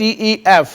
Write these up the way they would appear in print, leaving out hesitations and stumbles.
TEF,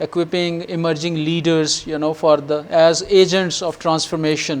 equipping emerging leaders for the as agents of transformation।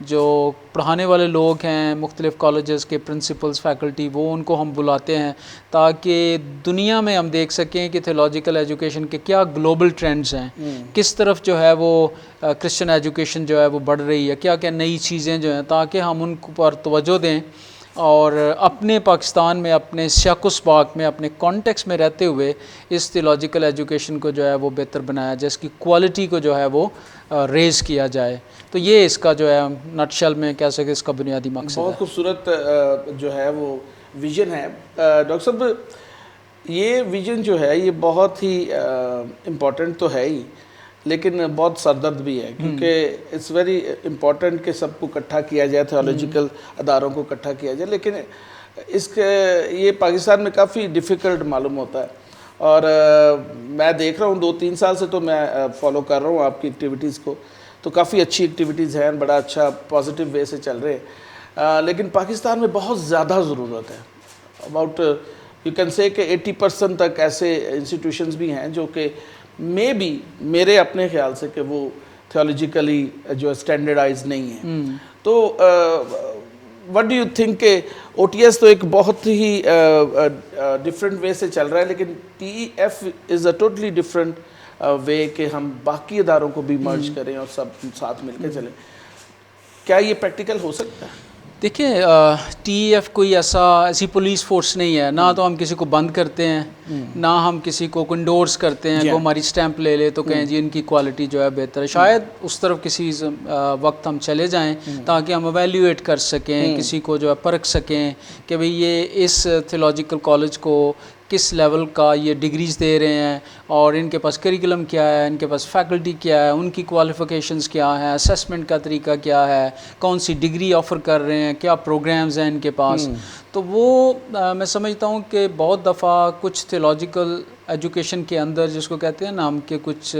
جو پڑھانے والے لوگ ہیں مختلف کالجز کے پرنسپلز فیکلٹی، وہ ان کو ہم بلاتے ہیں تاکہ دنیا میں ہم دیکھ سکیں کہ تھیولوجیکل ایجوکیشن کے کیا گلوبل ٹرینڈز ہیں، کس طرف جو ہے وہ کرسچن ایجوکیشن جو ہے وہ بڑھ رہی ہے، کیا کیا نئی چیزیں جو ہیں، تاکہ ہم ان پر توجہ دیں اور اپنے پاکستان میں، اپنے سیاق و سباق میں، اپنے کانٹیکس میں رہتے ہوئے اس تھیولوجیکل ایجوکیشن کو جو ہے وہ بہتر بنایا جائے، اس کی کوالٹی کو جو ہے وہ ریز کیا جائے۔ تو یہ اس کا جو ہے نٹ شل میں کہہ سکے اس کا بنیادی مقصد ہے۔ بہت خوبصورت جو ہے وہ ویژن ہے ڈاکٹر صاحب۔ یہ ویژن جو ہے یہ بہت ہی امپورٹنٹ تو ہے ہی، لیکن بہت سردرد بھی ہے، کیونکہ اٹس ویری امپورٹنٹ کہ سب کو اکٹھا کیا جائے، تھیولوجیکل اداروں کو اکٹھا کیا جائے، لیکن اس کے یہ پاکستان میں کافی ڈیفیکلٹ معلوم ہوتا ہے۔ اور میں دیکھ رہا ہوں 2-3 سال سے تو میں فالو کر رہا ہوں آپ کی ایکٹیویٹیز کو، تو کافی اچھی ایکٹیویٹیز ہیں، بڑا اچھا پازیٹیو وے سے چل رہے ہیں، لیکن پاکستان میں بہت زیادہ ضرورت ہے۔ اباؤٹ یو کین سے کہ 80% تک ایسے انسٹیٹیوشنز بھی ہیں جو کہ میرے اپنے خیال سے کہ وہ تھیولوجیکلی جو اسٹینڈرڈائز نہیں ہیں۔ تو وٹ ڈو یو تھنک کہ او ٹی ایس تو ایک بہت ہی ڈفرینٹ وے سے چل رہا ہے، لیکن T E F is a totally different way کہ ہم باقی اداروں کو بھی مرج کریں اور سب ساتھ مل کے چلیں۔ کیا یہ پریکٹیکل ہو سکتا ہے؟ دیکھیں ٹی ای ایف کوئی ایسی پولیس فورس نہیں ہے، نہ تو ہم کسی کو بند کرتے ہیں، نہ ہم کسی کو انڈورس کرتے ہیں کہ ہماری سٹیمپ لے لے تو کہیں جی ان کی کوالٹی جو ہے بہتر ہے۔ شاید اس طرف کسی وقت ہم چلے جائیں تاکہ ہم ایویلیویٹ کر سکیں، کسی کو جو ہے پرکھ سکیں کہ بھئی یہ اس تھیولوجیکل کالج کو کس لیول کا یہ ڈگریز دے رہے ہیں، اور ان کے پاس کریکولم کیا ہے، ان کے پاس فیکلٹی کیا ہے، ان کی کوالیفیکیشنز کیا ہیں، اسیسمنٹ کا طریقہ کیا ہے، کون سی ڈگری آفر کر رہے ہیں، کیا پروگرامز ہیں ان کے پاس۔ تو وہ میں سمجھتا ہوں کہ بہت دفعہ کچھ تھیولوجیکل ایجوکیشن کے اندر جس کو کہتے ہیں نا ہم کہ کچھ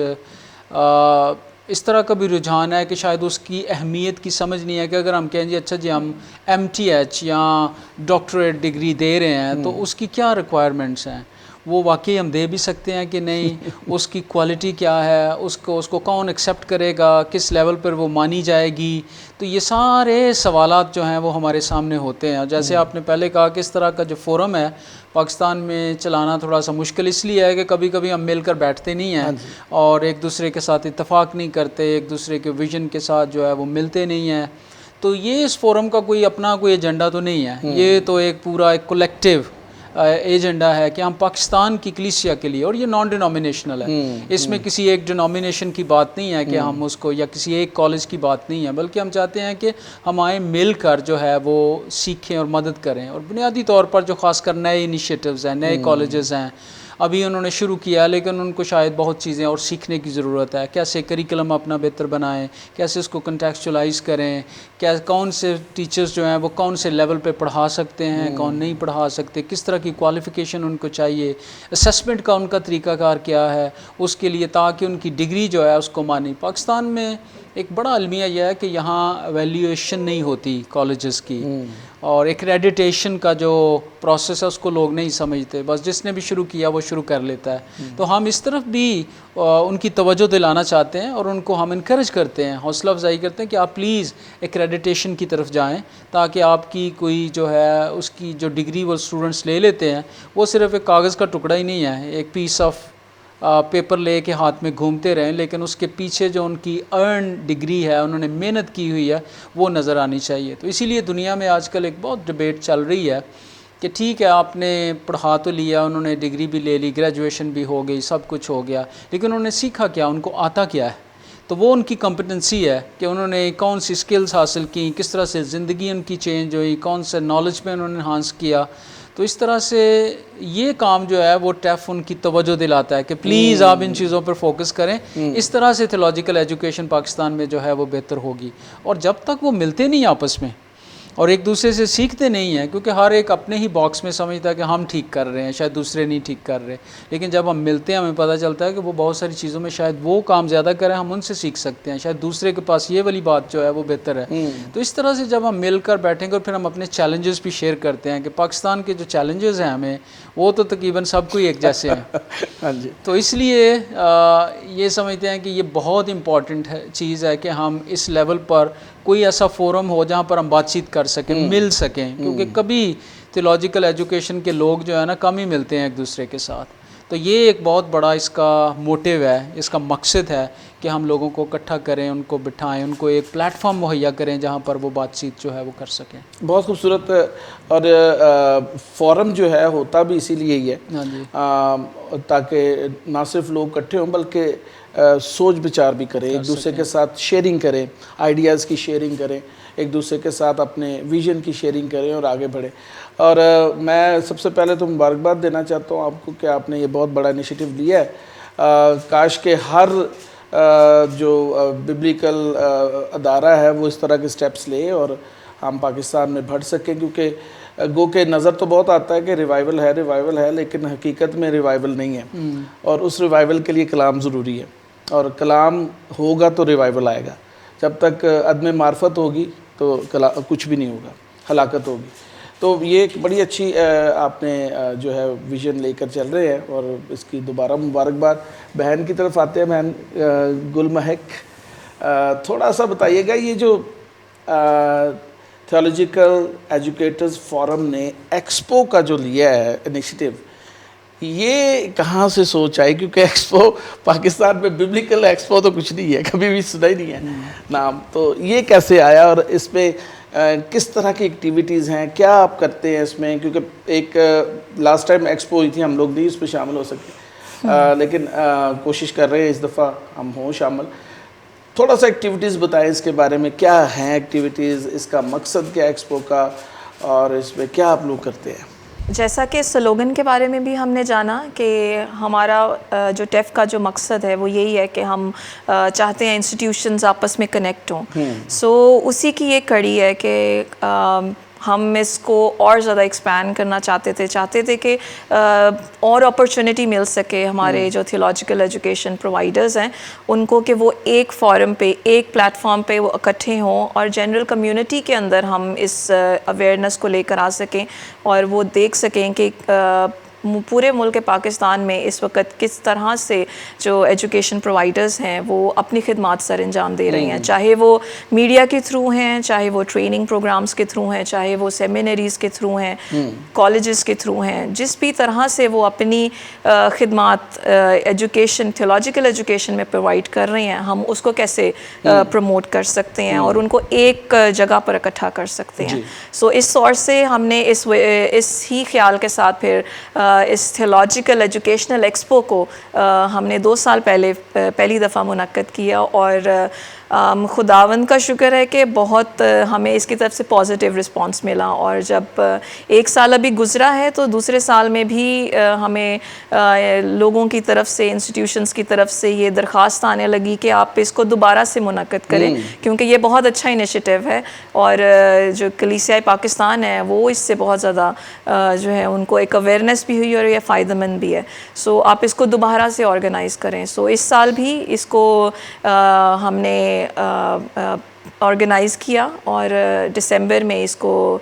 اس طرح کا بھی رجحان ہے کہ شاید اس کی اہمیت کی سمجھ نہیں ہے کہ اگر ہم کہیں جی اچھا جی ہم MTH یا ڈاکٹریٹ ڈگری دے رہے ہیں تو اس کی کیا ریکوائرمنٹس ہیں، وہ واقعی ہم دے بھی سکتے ہیں کہ نہیں، اس کی کوالٹی کیا ہے، اس کو کون ایکسیپٹ کرے گا، کس لیول پر وہ مانی جائے گی۔ تو یہ سارے سوالات جو ہیں وہ ہمارے سامنے ہوتے ہیں۔ جیسے آپ نے پہلے کہا کہ اس طرح کا جو فورم ہے پاکستان میں چلانا تھوڑا سا مشکل اس لیے ہے کہ کبھی کبھی ہم مل کر بیٹھتے نہیں ہیں اور ایک دوسرے کے ساتھ اتفاق نہیں کرتے، ایک دوسرے کے ویژن کے ساتھ جو ہے وہ ملتے نہیں ہیں۔ تو یہ اس فورم کا کوئی اپنا کوئی ایجنڈا تو نہیں ہے، یہ تو ایک پورا ایک کولیکٹیو ایجنڈا ہے کہ ہم پاکستان کی کلیسیا کے لیے، اور یہ نان ڈینومینیشنل ہے، اس میں کسی ایک ڈینومینیشن کی بات نہیں ہے کہ ہم اس کو، یا کسی ایک کالج کی بات نہیں ہے، بلکہ ہم چاہتے ہیں کہ ہم آئیں مل کر جو ہے وہ سیکھیں اور مدد کریں۔ اور بنیادی طور پر جو خاص کر نئے انیشیٹوز ہیں، نئے کالجز ہیں، ابھی انہوں نے شروع کیا لیکن ان کو شاید بہت چیزیں اور سیکھنے کی ضرورت ہے، کیسے کریکولم اپنا بہتر بنائیں، کیسے اس کو کنٹیکسچولائز کریں، کون سے ٹیچرز جو ہیں وہ کون سے لیول پہ پڑھا سکتے ہیں، کون نہیں پڑھا سکتے، کس طرح کی کوالیفیکیشن ان کو چاہیے، اسیسمنٹ کا ان کا طریقہ کار کیا ہے اس کے لیے، تاکہ ان کی ڈگری جو ہے اس کو مانی۔ پاکستان میں ایک بڑا المیہ یہ ہے کہ یہاں ایویلیویشن نہیں ہوتی کالجز کی، اور ایکریڈیٹیشن کا جو پروسیس ہے اس کو لوگ نہیں سمجھتے، بس جس نے بھی شروع کیا وہ شروع کر لیتا ہے۔ تو ہم اس طرف بھی ان کی توجہ دلانا چاہتے ہیں اور ان کو ہم انکریج کرتے ہیں، حوصلہ افزائی کرتے ہیں کہ آپ پلیز ایکریڈیٹیشن کی طرف جائیں، تاکہ آپ کی کوئی جو ہے اس کی جو ڈگری وہ اسٹوڈنٹس لے لیتے ہیں وہ صرف ایک کاغذ کا ٹکڑا ہی نہیں ہے، ایک پیس آف پیپر لے کے ہاتھ میں گھومتے رہیں، لیکن اس کے پیچھے جو ان کی ارن ڈگری ہے، انہوں نے محنت کی ہوئی ہے، وہ نظر آنی چاہیے۔ تو اسی لیے دنیا میں آج کل ایک بہت ڈبیٹ چل رہی ہے کہ ٹھیک ہے آپ نے پڑھا تو لیا، انہوں نے ڈگری بھی لے لی، گریجویشن بھی ہو گئی، سب کچھ ہو گیا، لیکن انہوں نے سیکھا کیا، ان کو آتا کیا ہے؟ تو وہ ان کی کمپٹنسی ہے کہ انہوں نے کون سی سکلز حاصل کی، کس طرح سے زندگی ان کی چینج ہوئی، کون سے نالج میں انہوں نے انہانس کیا۔ تو اس طرح سے یہ کام جو ہے وہ ٹیف ان کی توجہ دلاتا ہے کہ پلیز آپ ان چیزوں پر فوکس کریں، اس طرح سے تھیولوجیکل ایجوکیشن پاکستان میں جو ہے وہ بہتر ہوگی۔ اور جب تک وہ ملتے نہیں آپس میں اور ایک دوسرے سے سیکھتے نہیں ہیں، کیونکہ ہر ایک اپنے ہی باکس میں سمجھتا ہے کہ ہم ٹھیک کر رہے ہیں، شاید دوسرے نہیں ٹھیک کر رہے، لیکن جب ہم ملتے ہیں ہمیں پتہ چلتا ہے کہ وہ بہت ساری چیزوں میں شاید وہ کام زیادہ کریں، ہم ان سے سیکھ سکتے ہیں، شاید دوسرے کے پاس یہ والی بات جو ہے وہ بہتر ہے۔ تو اس طرح سے جب ہم مل کر بیٹھیں گے اور پھر ہم اپنے چیلنجز بھی شیئر کرتے ہیں کہ پاکستان کے جو چیلنجز ہیں ہمیں، وہ تو تقریباً سب کو ایک جیسے ہیں۔ تو اس لیے یہ سمجھتے ہیں کہ یہ بہت امپورٹنٹ چیز ہے کہ ہم اس لیول پر کوئی ایسا فورم ہو جہاں پر ہم بات چیت کر سکیں, مل سکیں, کیونکہ کبھی تھیولوجیکل ایجوکیشن کے لوگ جو ہے نا کم ہی ملتے ہیں ایک دوسرے کے ساتھ. تو یہ ایک بہت بڑا اس کا موٹیو ہے, اس کا مقصد ہے کہ ہم لوگوں کو اکٹھا کریں, ان کو بٹھائیں, ان کو ایک پلیٹ فارم مہیا کریں جہاں پر وہ بات چیت جو ہے وہ کر سکیں. بہت خوبصورت. اور فورم جو ہے ہوتا بھی اسی لیے ہی ہے, ہاں جی, تاکہ نہ صرف لوگ اکٹھے ہوں بلکہ سوچ بچار بھی کریں, ایک دوسرے کے ساتھ شیئرنگ کریں, آئیڈیاز کی شیئرنگ کریں, ایک دوسرے کے ساتھ اپنے ویژن کی شیئرنگ کریں اور آگے بڑھیں. اور میں سب سے پہلے تو مبارکباد دینا چاہتا ہوں آپ کو کہ آپ نے یہ بہت بڑا انیشیٹو لیا ہے. کاش کہ ہر جو ببلیکل ادارہ ہے وہ اس طرح کے سٹیپس لے اور ہم پاکستان میں بڑھ سکیں, کیونکہ گو کہ نظر تو بہت آتا ہے کہ ریوائول ہے, لیکن حقیقت میں ریوائول نہیں ہے. اور اس ریوائول کے لیے کلام ضروری ہے, اور کلام ہوگا تو ریوائول آئے گا. جب تک عدم معرفت ہوگی تو کچھ بھی نہیں ہوگا, ہلاکت ہوگی. تو یہ ایک بڑی اچھی آپ نے جو ہے ویژن لے کر چل رہے ہیں, اور اس کی دوبارہ مبارکباد. بہن کی طرف آتے ہیں, بہن گل مہک, تھوڑا سا بتائیے گا یہ جو تھیولوجیکل ایجوکیٹرز فورم نے ایکسپو کا جو لیا ہے انیشیٹو, یہ کہاں سے سوچ آئی؟ کیونکہ ایکسپو پاکستان میں ببلیکل ایکسپو تو کچھ نہیں ہے, کبھی بھی سنا ہی نہیں ہے نام. تو یہ کیسے آیا اور اس میں کس طرح کی ایکٹیویٹیز ہیں, کیا آپ کرتے ہیں اس میں؟ کیونکہ ایک لاسٹ ٹائم ایکسپو ہوئی تھی, ہم لوگ نہیں اس پہ شامل ہو سکے, لیکن کوشش کر رہے ہیں اس دفعہ ہم ہوں شامل. تھوڑا سا ایکٹیویٹیز بتائیں اس کے بارے میں, کیا ہیں ایکٹیویٹیز, اس کا مقصد کیا ایکسپو کا, اور اس میں کیا آپ لوگ کرتے ہیں؟ جیسا کہ سلوگن کے بارے میں بھی ہم نے جانا کہ ہمارا جو ٹیف کا جو مقصد ہے وہ یہی ہے کہ ہم چاہتے ہیں انسٹیٹیوشنز آپس میں کنیکٹ ہوں. سو اسی کی یہ کڑی ہے کہ ہم اس کو اور زیادہ ایکسپینڈ کرنا چاہتے تھے کہ اور اپرچونٹی مل سکے ہمارے جو تھیولوجیکل ایجوکیشن پرووائڈرز ہیں ان کو, کہ وہ ایک فورم پہ, ایک پلیٹ فارم پہ وہ اکٹھے ہوں اور جنرل کمیونٹی کے اندر ہم اس اویئرنیس کو لے کر آ سکیں, اور وہ دیکھ سکیں کہ پورے ملک پاکستان میں اس وقت کس طرح سے جو ایجوکیشن پرووائڈرز ہیں وہ اپنی خدمات سر انجام دے رہے ہیں, چاہے وہ میڈیا کے تھرو ہیں, چاہے وہ ٹریننگ پروگرامز کے تھرو ہیں, چاہے وہ سیمینریز کے تھرو ہیں, کالجز کے تھرو ہیں. جس بھی طرح سے وہ اپنی خدمات ایجوکیشن, تھیولوجیکل ایجوکیشن میں پرووائڈ کر رہے ہیں, ہم اس کو کیسے پروموٹ کر سکتے ہیں اور ان کو ایک جگہ پر اکٹھا کر سکتے ہیں. سو اس سورس سے ہم نے اس ہی خیال کے ساتھ پھر اس تھیولوجیکل ایجوکیشنل ایکسپو کو ہم نے 2 سال پہلے پہلی دفعہ منعقد کیا, اور خداوند کا شکر ہے کہ بہت ہمیں اس کی طرف سے پازیٹیو رسپانس ملا. اور جب 1 سال ابھی گزرا ہے تو دوسرے سال میں بھی ہمیں لوگوں کی طرف سے, انسٹیٹیوشنز کی طرف سے یہ درخواست آنے لگی کہ آپ اس کو دوبارہ سے منعقد کریں, کیونکہ یہ بہت اچھا انیشیٹو ہے, اور جو کلیسیائے پاکستان ہے وہ اس سے بہت زیادہ جو ہے ان کو ایک اویئرنیس بھی ہوئی اور یہ فائدہ مند بھی ہے. سو آپ اس کو دوبارہ سے آرگنائز کریں. سو اس سال بھی اس کو ہم نے آرگنائز کیا, اور دسمبر میں اس کو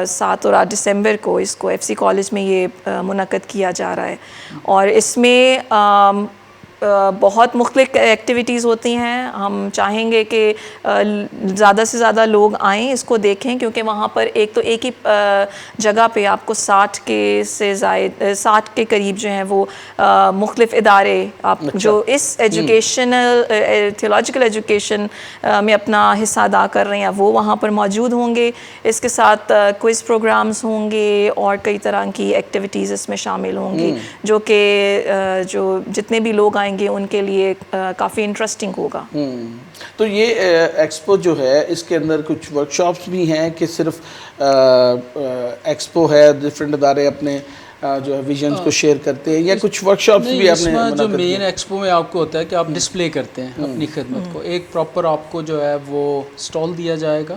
7 اور 8 دسمبر کو اس کو FCC کالج میں یہ منعقد کیا جا رہا ہے. اور اس میں بہت مختلف ایکٹیویٹیز ہوتی ہیں. ہم چاہیں گے کہ زیادہ سے زیادہ لوگ آئیں, اس کو دیکھیں, کیونکہ وہاں پر ایک ہی جگہ پہ آپ کو 60 کے قریب جو ہیں وہ مختلف ادارے آپ جو اس ایجوکیشنل تھیولوجیکل ایجوکیشن میں اپنا حصہ ادا کر رہے ہیں وہ وہاں پر موجود ہوں گے. اس کے ساتھ کوئز پروگرامز ہوں گے اور کئی طرح کی ایکٹیویٹیز اس میں شامل ہوں گی, جو کہ جو جتنے بھی لوگ آئیں گے ان کے لیے کافی انٹرسٹنگ ہوگا. تو یہ ایکسپو جو ہے اس کے اندر کچھ ورکشاپس بھی ہیں کہ صرف ایکسپو ہے, ڈفرینٹ ادارے اپنے جو ہے ویژنز کو شیئر کرتے ہیں, یا کچھ ورکشاپس بھی آپ نے منعقد کیے؟ جو مین ایکسپو میں آپ کو ہوتا ہے کہ آپ ڈسپلے کرتے ہیں اپنی خدمت کو, ایک پراپر آپ کو جو ہے وہ اسٹال دیا جائے گا,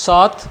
7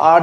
8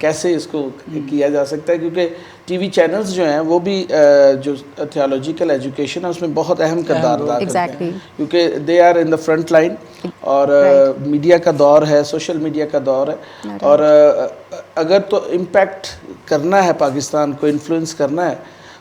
کیسے اس کو کیا جا سکتا ہے، کیونکہ ٹی وی چینلز جو ہیں وہ بھی جو تھیولوجیکل ایجوکیشن ہے اس میں بہت اہم کردار ادا کرتے ہیں، کیونکہ they are in the front line, اور میڈیا کا دور ہے، سوشل میڈیا کا دور ہے، اور اگر تو امپیکٹ کرنا ہے پاکستان کو، انفلوئنس کرنا ہے،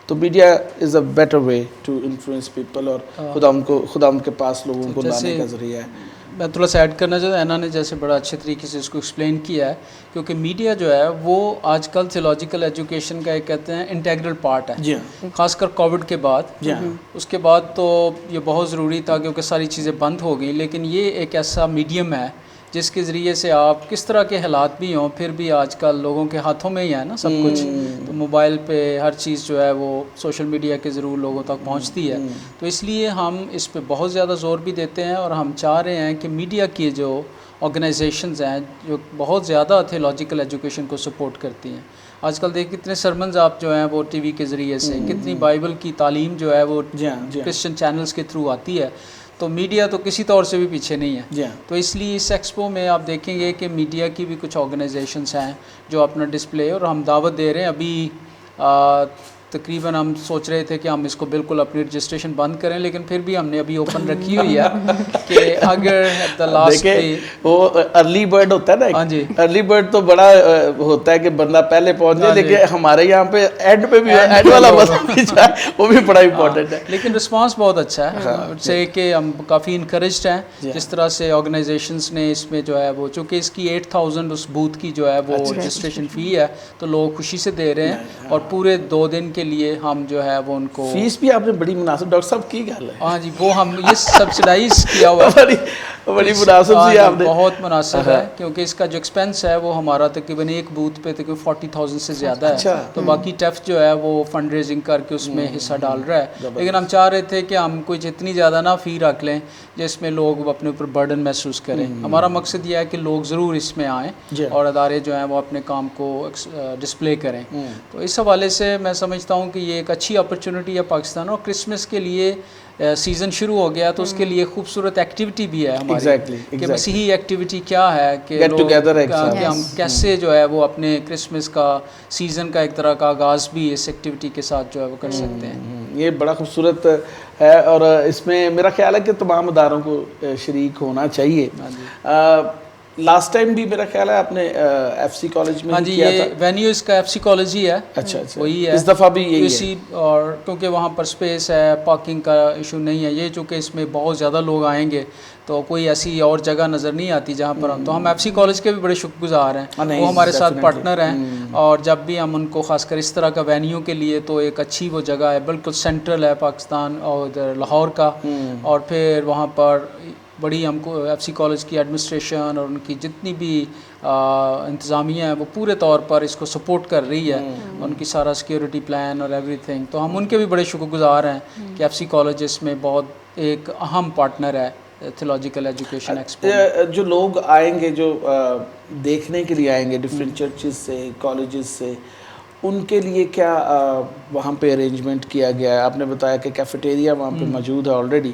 تو media is a better way to influence people, اور خدا ان کے پاس لوگوں کو لانے کا ذریعہ ہے۔ میں تھوڑا سا ایڈ کرنا چاہتا ہوں، اینا نے جیسے بڑا اچھے طریقے سے اس کو ایکسپلین کیا ہے، کیونکہ میڈیا جو ہے وہ آج کل تھیولوجیکل ایجوکیشن کا ایک کہتے ہیں انٹیگرل پارٹ ہے، جی ہاں، خاص کر کووڈ کے بعد۔ اس کے بعد تو یہ بہت ضروری تھا کیونکہ ساری چیزیں بند ہو گئیں، لیکن یہ ایک ایسا میڈیم ہے جس کے ذریعے سے آپ کس طرح کے حالات بھی ہوں پھر بھی آج کل لوگوں کے ہاتھوں میں ہی ہے نا سب کچھ، تو موبائل پہ ہر چیز جو ہے وہ سوشل میڈیا کے ضرور لوگوں تک پہنچتی ہے، تو اس لیے ہم اس پہ بہت زیادہ زور بھی دیتے ہیں، اور ہم چاہ رہے ہیں کہ میڈیا کی جو آرگنائزیشنز ہیں جو بہت زیادہ تھیولوجیکل ایجوکیشن کو سپورٹ کرتی ہیں، آج کل دیکھ کتنے سرمنز آپ جو ہیں وہ ٹی وی کے ذریعے سے، کتنی بائبل کی تعلیم جو ہے وہ کرسچن چینلز کے تھرو آتی ہے، تو میڈیا تو کسی طور سے بھی پیچھے نہیں ہے۔ تو اس لیے اس ایکسپو میں آپ دیکھیں گے کہ میڈیا کی بھی کچھ آرگنائزیشنز ہیں جو اپنا ڈسپلے، اور ہم دعوت دے رہے ہیں، ابھی تقریباً ہم سوچ رہے تھے کہ ہم اس کو بالکل اپنی رجسٹریشن بند کریں، لیکن پھر بھی ہم نے ابھی اوپن رکھی ہوئی ہے کہ اگر ایٹ دا لاسٹ وہ ارلی برڈ ہوتا ہے نا، ہاں جی، ارلی برڈ تو بڑا ہوتا ہے کہ بندہ پہلے پہنچ جائے، لیکن ہمارے یہاں پہ اینڈ پہ بھی اینڈ والا مسئلہ وہ بھی بڑا امپورٹنٹ ہے، لیکن رسپانس بہت اچھا ہے سے کہ ہم کافی انکریجڈ ہیں جس طرح سے آرگنائزیشنز نے اس میں جو ہے وہ، چونکہ اس کی 8000 اس بوتھ کی جو ہے وہ رجسٹریشن فی ہے، تو لوگ خوشی سے دے رہے ہیں، اور پورے 2 دن کے لیے ہم جو ہے وہ ان کو فیس بھی آپ نے بڑی مناسب، ڈاکٹر صاحب کی گل ہے، ہاں جی، وہ ہم یہ سبسڈائز کیا ہوا ہے، بڑی مناسب سی آپ نے، بہت مناسب ہے، کیونکہ اس کا جو ایکسپینس ہے وہ ہمارا تقریباً ایک بوتھ پہ تقریباً 40,000 سے زیادہ ہے، تو باقی ٹیف جو ہے وہ فنڈ ریزنگ کر کے اس میں حصہ ڈال رہا ہے، لیکن ہم چاہ رہے تھے کہ ہم کوئی اتنی زیادہ نہ فی رکھ لیں جس میں لوگ اپنے اوپر برڈن محسوس کریں، ہمارا مقصد یہ ہے کہ لوگ ضرور اس میں آئیں اور ادارے جو ہیں وہ اپنے کام کو ڈسپلے کریں، تو اس حوالے سے میں سمجھتا ہوں کہ یہ ایک اچھی اپرچونٹی ہے پاکستان، اور کرسمس کے لیے سیزن شروع ہو گیا تو اس کے لیے خوبصورت ایکٹیویٹی بھی ہے ہماری، کہ مسیحی ایکٹیویٹی کیا ہے کہ ہم کیسے جو ہے وہ اپنے کرسمس کا سیزن کا ایک طرح کا آغاز بھی اس ایکٹیویٹی کے ساتھ جو ہے وہ کر سکتے ہیں۔ یہ بڑا خوبصورت ہے، اور اس میں میرا خیال ہے کہ تمام اداروں کو شریک ہونا چاہیے۔ لاسٹ ٹائم بھی میرا خیال ہے آپ نے ایف سی کالج میں کیا تھا، وینیو اس کا ایف سی کالج ہی ہے، اچھا وہی ہے، اس دفعہ بھی یہی ہے، اور کیونکہ وہاں پر سپیس ہے، پارکنگ کا ایشو نہیں ہے، یہ چونکہ اس میں بہت زیادہ لوگ آئیں گے تو کوئی ایسی اور جگہ نظر نہیں آتی جہاں پر ہم، تو ہم ایف سی کالج کے بھی بڑے شکر گزار ہیں، وہ ہمارے ساتھ پارٹنر ہیں، اور جب بھی ہم ان کو خاص کر اس طرح کا وینیو کے لیے، تو ایک اچھی وہ جگہ ہے، بالکل سینٹرل ہے پاکستان اور ادھر لاہور کا، اور پھر وہاں پر بڑی ہم کو ایف سی کالج کی ایڈمنسٹریشن اور ان کی جتنی بھی انتظامیہ ہیں وہ پورے طور پر اس کو سپورٹ کر رہی ہے، ان کی سارا سیکیورٹی پلان اور ایوری تھنگ، تو ہم ان کے بھی بڑے شکر گزار ہیں کہ ایف سی کالج اس میں بہت ایک اہم پارٹنر ہے تھیولوجیکل ایجوکیشن ایکسپو۔ جو لوگ آئیں گے، جو دیکھنے کے لیے آئیں گے ڈفرینٹ چرچز سے، کالجز سے، ان کے لیے کیا وہاں پہ ارینجمنٹ کیا گیا ہے؟ آپ نے بتایا کہ کیفیٹیریا وہاں پہ موجود ہے آلریڈی،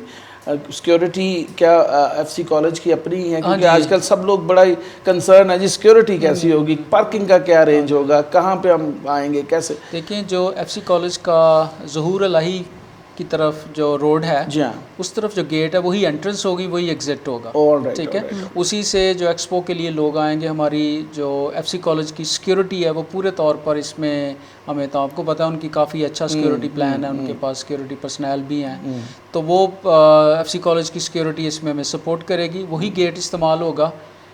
سیکیورٹی کیا ایف سی کالج کی اپنی ہی ہے؟ کیونکہ آج کل سب لوگ بڑا ہی کنسرن ہے جی سیکیورٹی کیسی ہوگی، پارکنگ کا کیا ارینج ہوگا، کہاں پہ ہم آئیں گے، کیسے؟ دیکھیں جو ایف سی کالج کا ظہور الہی کی طرف جو روڈ ہے، جی ہاں، اس طرف جو گیٹ ہے وہی انٹرنس ہوگی، وہی ایگزٹ ہوگا، ٹھیک ہے، اسی سے جو ایکسپو کے لیے لوگ آئیں گے۔ ہماری جو ایف سی کالج کی سیکیورٹی ہے وہ پورے طور پر اس میں ہمیں، تو آپ کو پتہ ہے ان کی کافی اچھا سیکیورٹی پلان ہے، ان کے پاس سیکیورٹی پرسنل بھی ہیں، تو وہ ایف سی کالج کی سیکیورٹی اس میں ہمیں سپورٹ کرے گی، وہی گیٹ استعمال ہوگا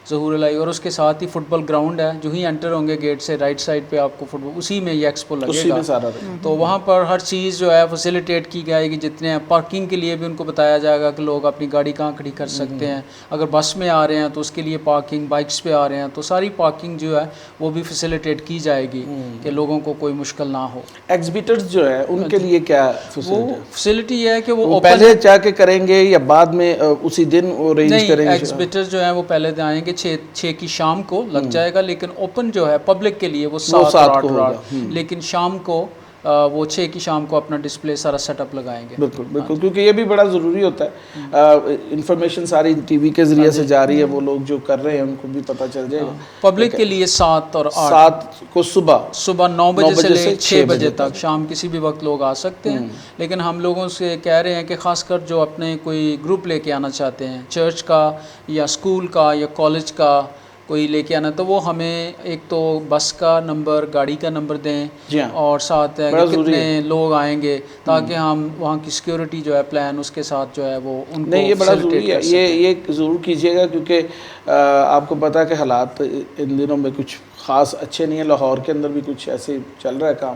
ظہور الہی، اور اس کے ساتھ ہی فٹ بال گراؤنڈ ہے، جو ہی انٹر ہوں گے گیٹ سے رائٹ سائڈ پہ آپ کو فٹ بال، اسی میں یہ ایکسپو لگے گا، تو وہاں پر ہر چیز جو ہے فیسیلیٹیٹ کی جائے گی، جتنے ہیں پارکنگ کے لیے بھی ان کو بتایا جائے گا کہ لوگ اپنی گاڑی کہاں کھڑی کر سکتے ہیں، اگر بس میں آ رہے ہیں تو اس کے لیے پارکنگ، بائکس پہ آ رہے ہیں تو ساری پارکنگ جو ہے وہ بھی فیسیلیٹیٹ کی جائے گی کہ لوگوں کو کوئی مشکل نہ ہو۔ ایگزیبٹرز جو ہے ان کے لیے کیا فیسلٹی یہ ہے کہ وہ پہلے چاہ کے کریں گے یا بعد میں اسی دن ارینج کریں گے؟ ایگزیبٹر جو ہیں وہ پہلے دن آئیں گے، 6 کی شام کو لگ جائے گا، لیکن اوپن جو ہے پبلک کے لیے وہ 7 اور 8 لیکن شام کو وہ 6 کی شام کو اپنا ڈسپلے سارا سیٹ اپ لگائیں گے. بالکل بالکل, کیونکہ یہ بھی بڑا ضروری ہوتا ہے. انفارمیشن ساری ٹی وی کے ذریعے سے جا رہی ہے, وہ لوگ جو کر رہے ہیں ان کو بھی پتہ چل جائے گا. پبلک کے لیے 7 اور 8 7 کو صبح 9 بجے سے لے 6 بجے تک, شام کسی بھی وقت لوگ آ سکتے ہیں. لیکن ہم لوگوں سے کہہ رہے ہیں کہ خاص کر جو اپنے کوئی گروپ لے کے آنا چاہتے ہیں, چرچ کا یا اسکول کا یا کالج کا کوئی لے کے آنا, تو وہ ہمیں ایک تو بس کا نمبر, گاڑی کا نمبر دیں, اور ساتھ کتنے لوگ آئیں گے, تاکہ ہم وہاں کی سیکیورٹی جو ہے پلان اس کے ساتھ جو ہے وہ ان کو نہیں, یہ بڑا ضروری ہے. یہ ضرور کیجیے گا, کیونکہ آپ کو پتہ ہے کہ حالات ان دنوں میں کچھ خاص اچھے نہیں ہیں. لاہور کے اندر بھی کچھ ایسے چل رہا ہے کام,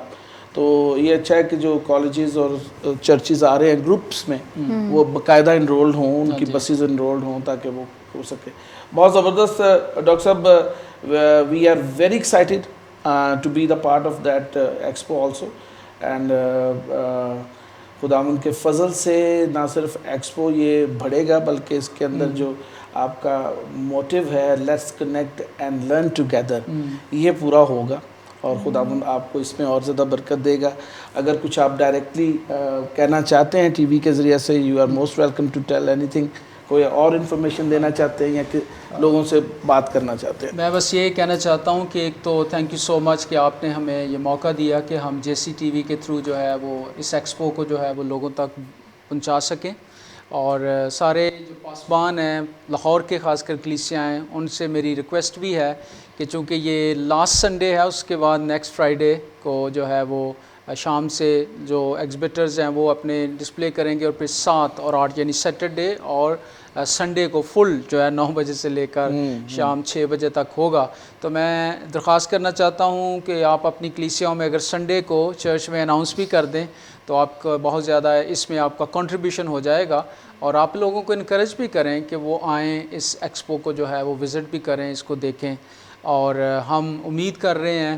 تو یہ اچھا ہے کہ جو کالجز اور چرچز آ رہے ہیں گروپس میں, وہ باقاعدہ انرولڈ ہوں, ان کی بسیز انرولڈ ہوں, تاکہ وہ ہو سکے. بہت زبردست ڈاکٹر صاحب, we are very excited to be the part of that expo also, and خداوند کے فضل سے نہ صرف ایکسپو یہ بڑھے گا, بلکہ اس کے اندر جو آپ کا موٹیو ہے let's connect and learn together, یہ پورا ہوگا, اور خداوند آپ کو اس میں اور زیادہ برکت دے گا. اگر کچھ آپ ڈائریکٹلی کہنا چاہتے ہیں ٹی وی کے ذریعے سے, you are most welcome to tell اینی تھنگ. کوئی اور انفارمیشن دینا چاہتے ہیں یا کہ لوگوں سے بات کرنا چاہتے ہیں؟ میں بس یہ کہنا چاہتا ہوں کہ ایک تو تھینک یو سو مچ کہ آپ نے ہمیں یہ موقع دیا کہ ہم JCTV کے تھرو جو ہے وہ اس ایکسپو کو جو ہے وہ لوگوں تک پہنچا سکیں. اور سارے جو پاسبان ہیں لاہور کے, خاص کر کلیسیاں ہیں, ان سے میری ریکویسٹ بھی ہے کہ چونکہ یہ لاسٹ سنڈے ہے, اس کے بعد نیکسٹ فرائیڈے کو جو ہے وہ شام سے جو ایگزیبٹرز ہیں وہ اپنے ڈسپلے کریں گے, اور پھر 7 اور 8 یعنی سیٹرڈے اور سنڈے کو فل جو ہے 9 بجے سے لے کر شام 6 بجے تک ہوگا. تو میں درخواست کرنا چاہتا ہوں کہ آپ اپنی کلیسیاؤں میں اگر سنڈے کو چرچ میں اناؤنس بھی کر دیں تو آپ کا بہت زیادہ اس میں آپ کا کنٹریبیوشن ہو جائے گا, اور آپ لوگوں کو انکریج بھی کریں کہ وہ آئیں, اس ایکسپو کو جو ہے وہ وزٹ بھی کریں, اس کو دیکھیں. اور ہم امید کر رہے ہیں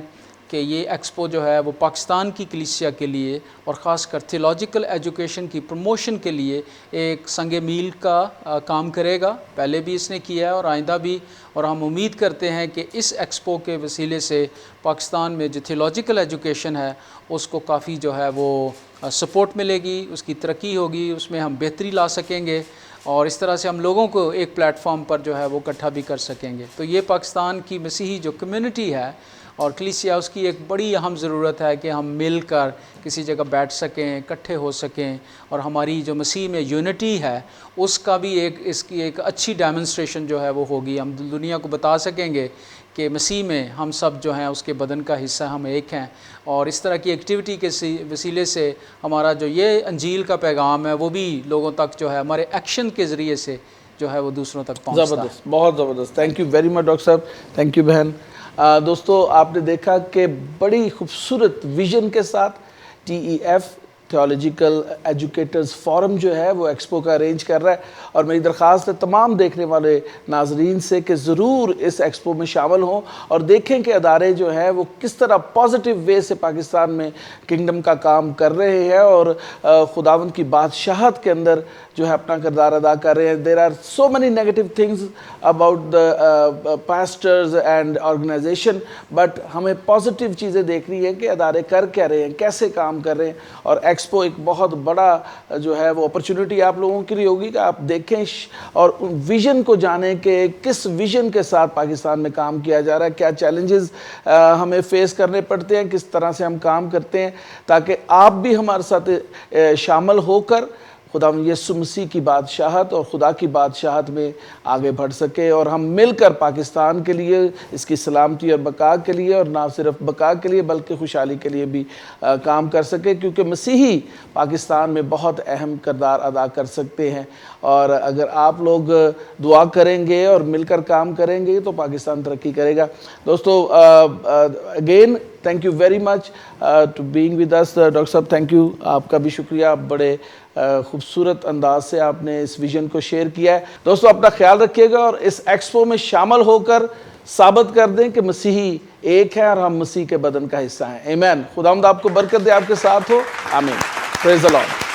کہ یہ ایکسپو جو ہے وہ پاکستان کی کلیسیا کے لیے, اور خاص کر تھیولوجیکل ایجوکیشن کی پروموشن کے لیے ایک سنگ میل کا کام کرے گا. پہلے بھی اس نے کیا ہے اور آئندہ بھی, اور ہم امید کرتے ہیں کہ اس ایکسپو کے وسیلے سے پاکستان میں جو تھیولوجیکل ایجوکیشن ہے اس کو کافی جو ہے وہ سپورٹ ملے گی, اس کی ترقی ہوگی, اس میں ہم بہتری لا سکیں گے, اور اس طرح سے ہم لوگوں کو ایک پلیٹ فارم پر جو ہے وہ اکٹھا بھی کر سکیں گے. تو یہ پاکستان کی مسیحی جو کمیونٹی ہے اور کلیسیا, اس کی ایک بڑی اہم ضرورت ہے کہ ہم مل کر کسی جگہ بیٹھ سکیں, اکٹھے ہو سکیں, اور ہماری جو مسیح میں یونٹی ہے اس کا بھی اس کی ایک اچھی ڈیمونسٹریشن جو ہے وہ ہوگی. ہم دنیا کو بتا سکیں گے کہ مسیح میں ہم سب جو ہیں اس کے بدن کا حصہ, ہم ایک ہیں, اور اس طرح کی ایکٹیویٹی کے وسیلے سے ہمارا جو یہ انجیل کا پیغام ہے وہ بھی لوگوں تک جو ہے ہمارے ایکشن کے ذریعے سے جو ہے وہ دوسروں تک پہنچتا ہے. زبردست, بہت زبردست. Thank you very much doctor صاحب, تھینک یو بہن. دوستو, آپ نے دیکھا کہ بڑی خوبصورت ویژن کے ساتھ TEF تھیولوجیکل ایجوکیٹرز فورم جو ہے وہ ایکسپو کا ارینج کر رہا ہے, اور میری درخواست ہے تمام دیکھنے والے ناظرین سے کہ ضرور اس ایکسپو میں شامل ہوں اور دیکھیں کہ ادارے جو ہیں وہ کس طرح پازیٹیو وے سے پاکستان میں کنگڈم کا کام کر رہے ہیں, اور خداوند کی بادشاہت کے اندر جو ہے اپنا کردار ادا کر رہے ہیں. There are so many negative things about the pastors and organisation, but ہمیں پازیٹیو چیزیں دیکھنی ہے کہ ادارے کر کیا رہے ہیں, کیسے کام کر رہے ہیں. اور ایکسپو ایک بہت بڑا جو ہے وہ اپرچونٹی آپ لوگوں کے لیے ہوگی کہ آپ دیکھیں اور ویژن کو جانیں کہ کس ویژن کے ساتھ پاکستان میں کام کیا جا رہا ہے, کیا چیلنجز ہمیں فیس کرنے پڑتے ہیں, کس طرح سے ہم کام کرتے ہیں, تاکہ آپ بھی ہمارے ساتھ شامل ہو کر خدا یسوع مسیح کی بادشاہت اور خدا کی بادشاہت میں آگے بڑھ سکے, اور ہم مل کر پاکستان کے لیے, اس کی سلامتی اور بقا کے لیے, اور نہ صرف بقا کے لیے بلکہ خوشحالی کے لیے بھی کام کر سکے, کیونکہ مسیحی پاکستان میں بہت اہم کردار ادا کر سکتے ہیں. اور اگر آپ لوگ دعا کریں گے اور مل کر کام کریں گے تو پاکستان ترقی کرے گا. دوستو, again thank you very much to being with us. Doctor صاحب تھینک یو, آپ کا بھی شکریہ, آپ بڑے خوبصورت انداز سے آپ نے اس ویژن کو شیئر کیا ہے. دوستو, اپنا خیال رکھیے گا اور اس ایکسپو میں شامل ہو کر ثابت کر دیں کہ مسیحی ایک ہے اور ہم مسیح کے بدن کا حصہ ہیں. آمین. خداوند آپ کو برکت دے, آپ کے ساتھ ہو. آمین. پریز دی لارڈ.